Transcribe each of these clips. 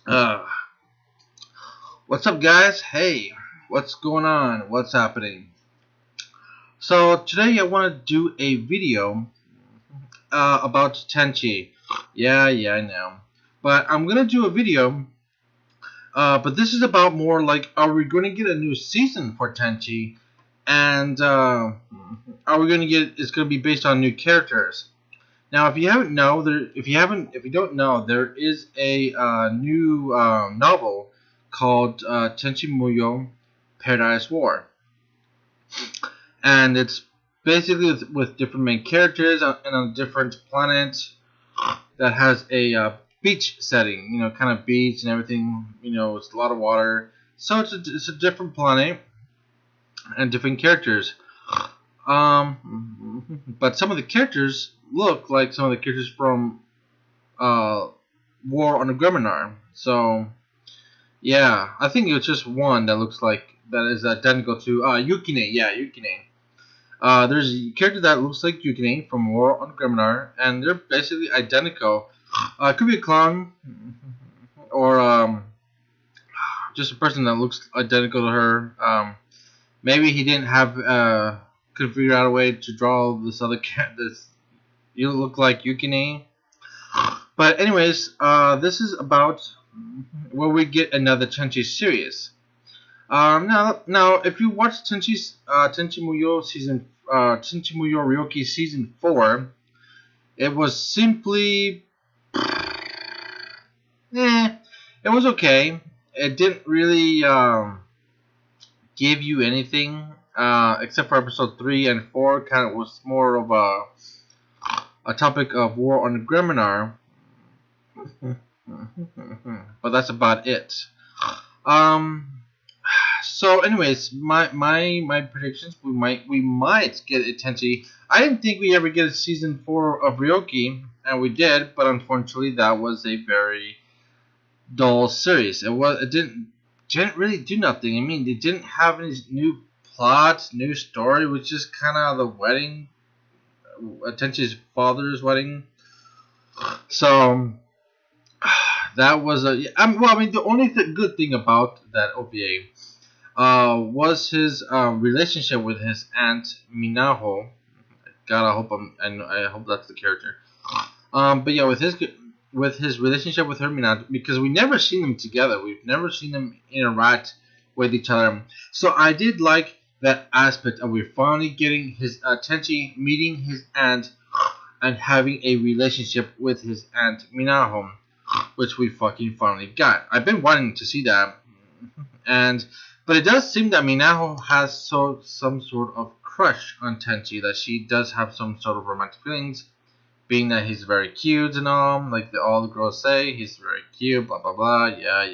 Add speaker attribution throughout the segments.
Speaker 1: Uh, what's up, guys? Hey, what's going on? What's happening? So today I want to do a video about Tenchi. Yeah, I know. But I'm gonna do a video. But this is about more like, are we going to get a new season for Tenchi? And are we going to get? It's going to be based on new characters. Now, if you don't know, there is a new novel called Tenchi Muyo Paradise War, and it's basically with different main characters and on a different planet that has a beach setting. Kind of beach and everything. It's a lot of water, so it's a different planet and different characters. But some of the characters look like some of the characters from uh, War on the Greminar. So yeah, I think it was just one that looks like that is identical to Yukine. Yeah, Yukine. There's a character that looks like Yukine from War on Greminar, and they're basically identical. It could be a clone or just a person that looks identical to her. Maybe he didn't have could figure out a way to draw this other cat. This you look like Yukine. But anyways, this is about where we get another Tenchi series. Now, if you watch Tenchi Muyo Tenchi Muyo Ryoki season 4, it was simply, it was okay. It didn't really give you anything, except for episode 3 and 4. Kind of was more of a topic of War on the Greminar, but that's about it. Um, So, anyways, my predictions, we might get a Tenchi. I didn't think we ever get a season 4 of Ryoki, and we did, but unfortunately, that was a very dull series. It didn't really do nothing. I mean, they didn't have any new plots, new story. It was just kind of the wedding, Tenchi's father's wedding. So that was the only good thing about that OVA was his relationship with his aunt Minaho. God, I hope that's the character. But yeah, with his relationship with her Minato, because we never seen them together. We've never seen them interact with each other. So I did like that aspect of we're finally getting his Tenchi meeting his aunt and having a relationship with his aunt Minaho, which we fucking finally got. I've been wanting to see that, and but it does seem that Minaho has some sort of crush on Tenchi, that she does have some sort of romantic feelings, being that he's very cute and all, like all the girls say, he's very cute, blah blah blah. Yeah,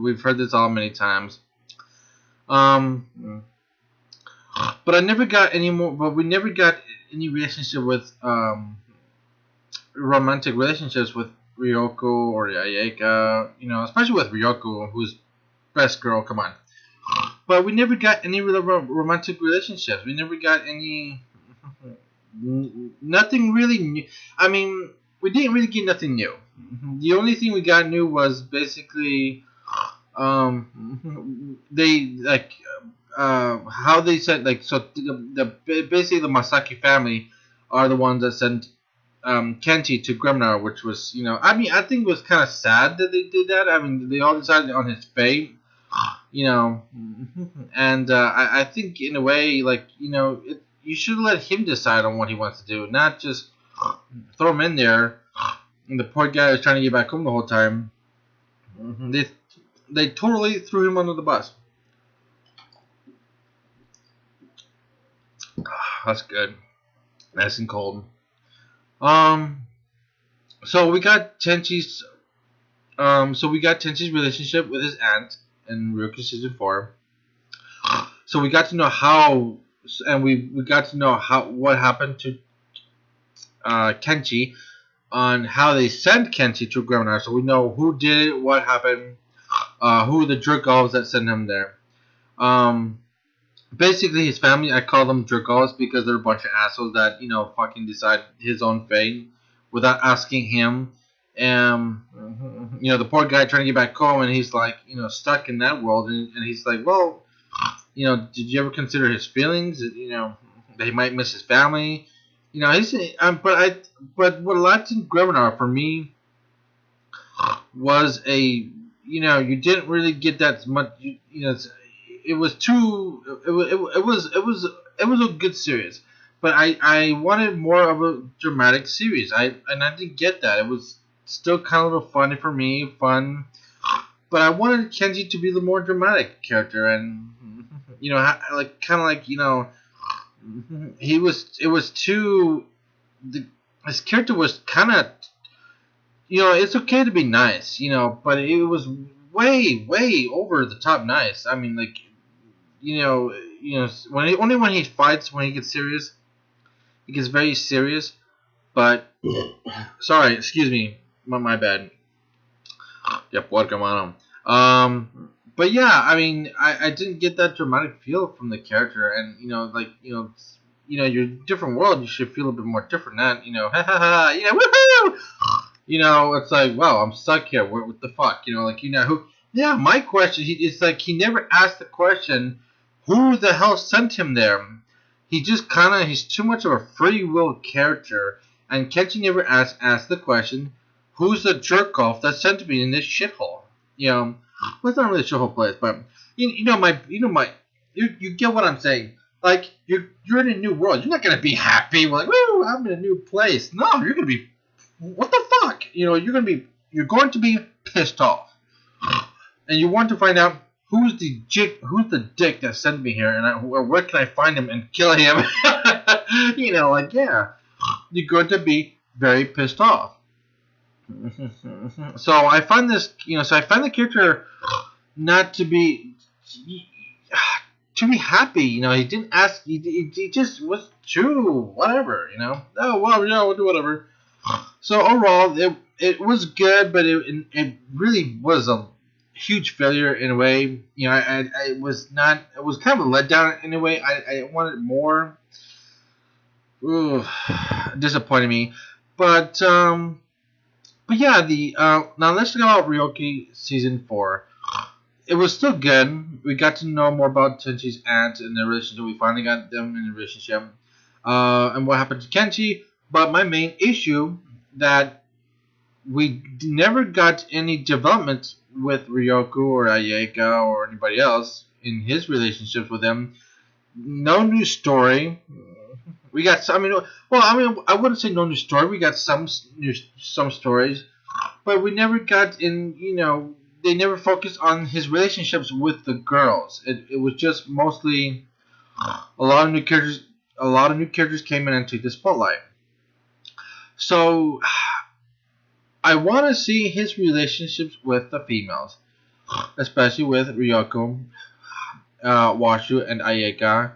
Speaker 1: we've heard this all many times. Um, but I never got any more. But we never got any relationship with romantic relationships with Ryoko or Ayaka. Especially with Ryoko, who's best girl. Come on. But we never got any real romantic relationships. We never got any, nothing really new. I mean, we didn't really get nothing new. The only thing we got new was basically, they like, how they said, like, so basically the Masaki family are the ones that sent Kenchi to Gremnar, which was, I think it was kind of sad that they did that. I mean, they all decided on his fate, you know, and I think in a way, like, you should let him decide on what he wants to do, not just throw him in there. And the poor guy was trying to get back home the whole time. They totally threw him under the bus. That's good, nice and cold. Um, so we got Tenchi's relationship with his aunt in Ryoku season 4. So we got to know how, and we got to know what happened to Kenchi, on how they sent Kenchi to Greminar. So we know who did it, what happened, who were the jerk offs that sent him there. Basically, his family, I call them jerk offs because they're a bunch of assholes that fucking decide his own fate without asking him The poor guy trying to get back home, and he's like, stuck in that world, and he's like, well, did you ever consider his feelings? That he might miss his family. He's but what Latin Grimoire for me was you didn't really get that much. It was too. It was a good series, but I wanted more of a dramatic series. I didn't get that. It was still kind of a little funny for me, but I wanted Kenji to be the more dramatic character, and like kind of like he was. It was too. His character was kind of. It's okay to be nice, but it was way, way over the top nice. I mean, like, only when he fights, when he gets serious, he gets very serious. But sorry, excuse me, my bad. Yep, welcome on. But yeah, I mean, I didn't get that dramatic feel from the character, and your different world, you should feel a bit more different. Not, ha ha ha, woohoo! It's like, wow, I'm stuck here. What the fuck? Who? Yeah, my question. It's like he never asked the question, who the hell sent him there? He just he's too much of a free will character, and Kenji never asked the question, who's the jerk off that sent me in this shithole? Well, it's not really a shithole place, but you get what I'm saying. Like you're in a new world. You're not gonna be happy. Like, woo, I'm in a new place. No, you're gonna be. What the fuck? You're going to be pissed off, and you want to find out who's the dick that sent me here, and where can I find him and kill him? Yeah, you're going to be very pissed off. So I find this, so I find the character not to be happy. He didn't ask. He just was true. Whatever. Oh well, we'll do whatever. So overall, it was good, but it really was a huge failure in a way. It was not. It was kind of a letdown in a way. I wanted more. Ooh, disappointed me. But yeah. Now let's talk about Ryoki season 4. It was still good. We got to know more about Tenchi's aunt and their relationship. We finally got them in a relationship. And what happened to Kenchi. But my main issue that we never got any development with Ryoku or Ayeka or anybody else in his relationships with them. No new story. We got some. I wouldn't say no new story. We got some stories, but we never got in. They never focused on his relationships with the girls. It was just mostly a lot of new characters. A lot of new characters came in and took the spotlight. So, I want to see his relationships with the females, especially with Ryoko, Washu, and Ayeka.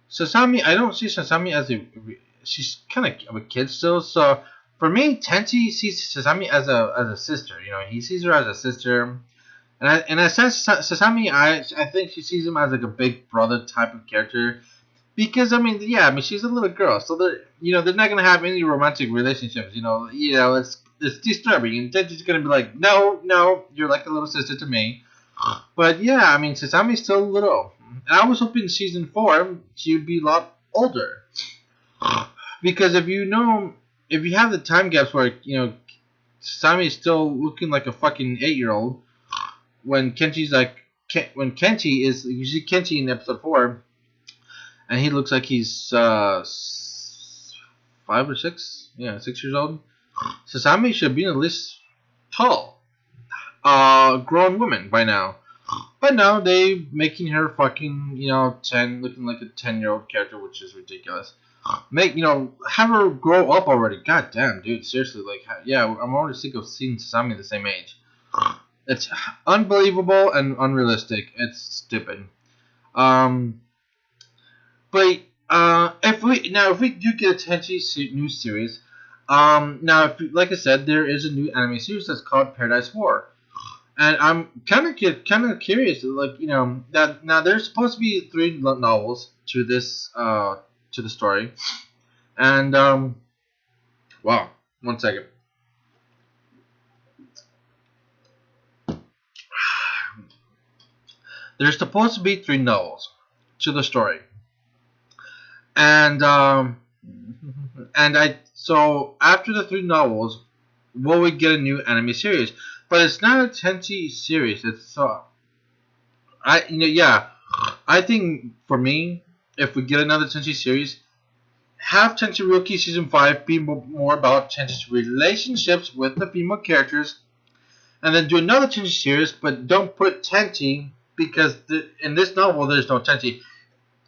Speaker 1: Sasami, I don't see Sasami as she's kind of a kid still. So, for me, Tenchi sees Sasami as a sister. He sees her as a sister, and I sense Sasami. I think she sees him as like a big brother type of character. Because she's a little girl, so they're not gonna have any romantic relationships. It's disturbing, and Tenchi's gonna be like, no, you're like a little sister to me. But yeah, Sasami's still little, and I was hoping in season 4 she would be a lot older. Because if you have the time gaps where Sasami is still looking like a fucking 8-year-old, when Kenchi is you see Kenchi in episode 4. And he looks like he's 5 or 6. Yeah, 6 years old. Sasami should be at least tall. Grown woman by now. But no, they making her fucking, 10, looking like a 10-year-old character, which is ridiculous. Have her grow up already. God damn, dude. Seriously, I'm already sick of seeing Sasami the same age. It's unbelievable and unrealistic. It's stupid. But if we do get a Tenchi new series, like I said, there is a new anime series that's called Paradise War, and I'm kind of curious, that now there's supposed to be 3 novels to this to the story, and wow, 1 second. There's supposed to be 3 novels to the story, and so after the 3 novels, will we get a new anime series? But it's not a Tenchi series. It's yeah. I think for me, if we get another Tenchi series, have Tenchi Ryoki Season 5 be more about Tenchi's relationships with the female characters, and then do another Tenchi series, but don't put Tenchi, because in this novel there's no Tenchi.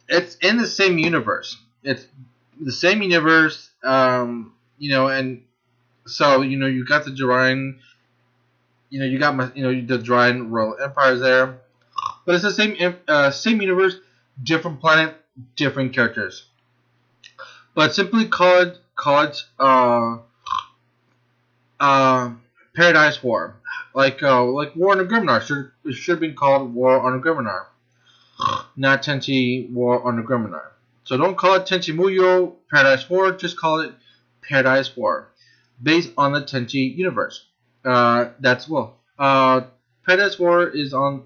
Speaker 1: It's in the same universe. It's the same universe, and so you got the Jorian, you got the Jorian Royal Empires there, but it's the same universe, different planet, different characters. But simply call it Paradise War, like War on the Grimnar. It should have been called War on the Grimnar, not Tenchi War on the Grimnar. So don't call it Tenchi Muyo Paradise War. Just call it Paradise War, based on the Tenchi universe. Paradise War is on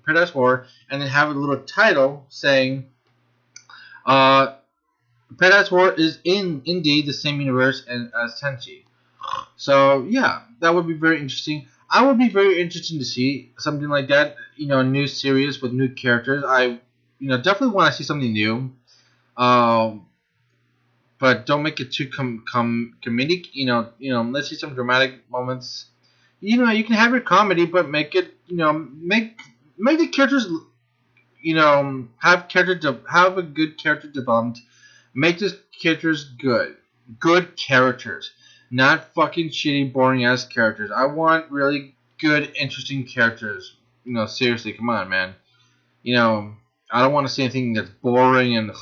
Speaker 1: Paradise War, and then have a little title saying, Paradise War is indeed the same universe as Tenchi. So yeah, that would be very interesting. I would be very interested to see something like that. A new series with new characters. I definitely want to see something new. But don't make it too comedic. Let's see some dramatic moments. You can have your comedy, but make it make the characters have a good character development. Make the characters good characters, not fucking shitty, boring ass characters. I want really good, interesting characters. Seriously, come on, man. I don't want to see anything that's boring and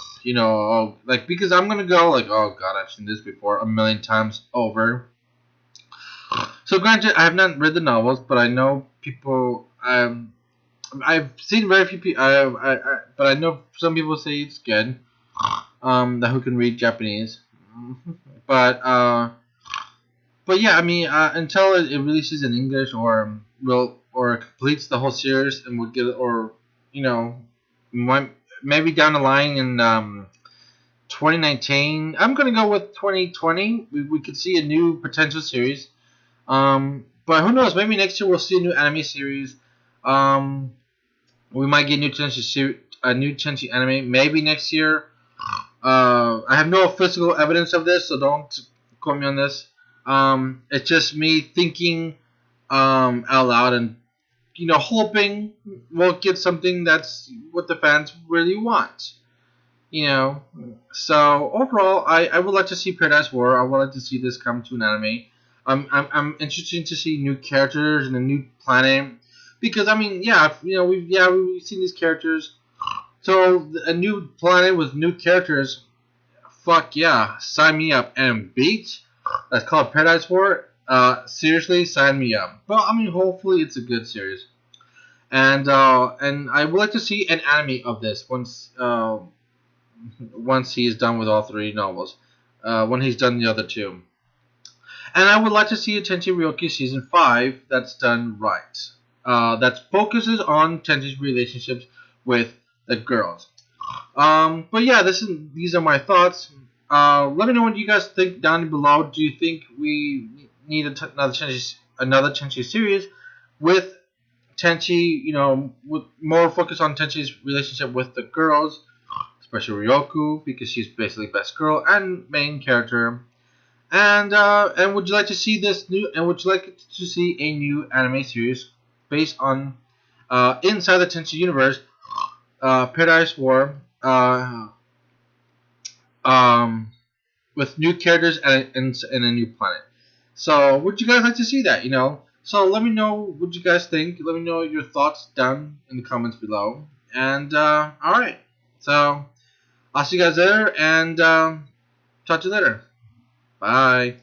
Speaker 1: because I'm gonna go like, oh god, I've seen this before a million times over. So granted, I have not read the novels, but I know people. I've seen very few people. But I know some people say it's good. That who can read Japanese, but yeah, I mean, until it releases in English or completes the whole series, and we'll get it, or maybe down the line in 2019. I'm gonna go with 2020. We could see a new potential series. But who knows? Maybe next year we'll see a new anime series. We might get a new Tenchi anime. Maybe next year. I have no physical evidence of this, so don't quote me on this. It's just me thinking out loud and hoping we'll get something that's what the fans really want. So overall, I would like to see Paradise War. I would like to see this come to an anime. I'm interested to see new characters and a new planet, because I mean, yeah, we've seen these characters. So a new planet with new characters, fuck yeah, sign me up. And beat, that's called Paradise War. Seriously, sign me up. But I mean, hopefully it's a good series. And I would like to see an anime of this once he is done with all 3 novels. When he's done the other 2. And I would like to see a Tenchi Ryoki Season 5 that's done right. That focuses on Tenchi's relationships with the girls. But yeah, these are my thoughts. Let me know what you guys think down below. Do you think we need another Tenchi series with Tenchi, with more focus on Tenchi's relationship with the girls, especially Ryoku, because she's basically best girl and main character. And would you like to see this new? And would you like to see a new anime series based on inside the Tenchi universe? Paradise War, with new characters and a new planet. So, would you guys like to see that? So let me know what you guys think. Let me know your thoughts down in the comments below. And all right, so I'll see you guys there, and talk to you later. Bye.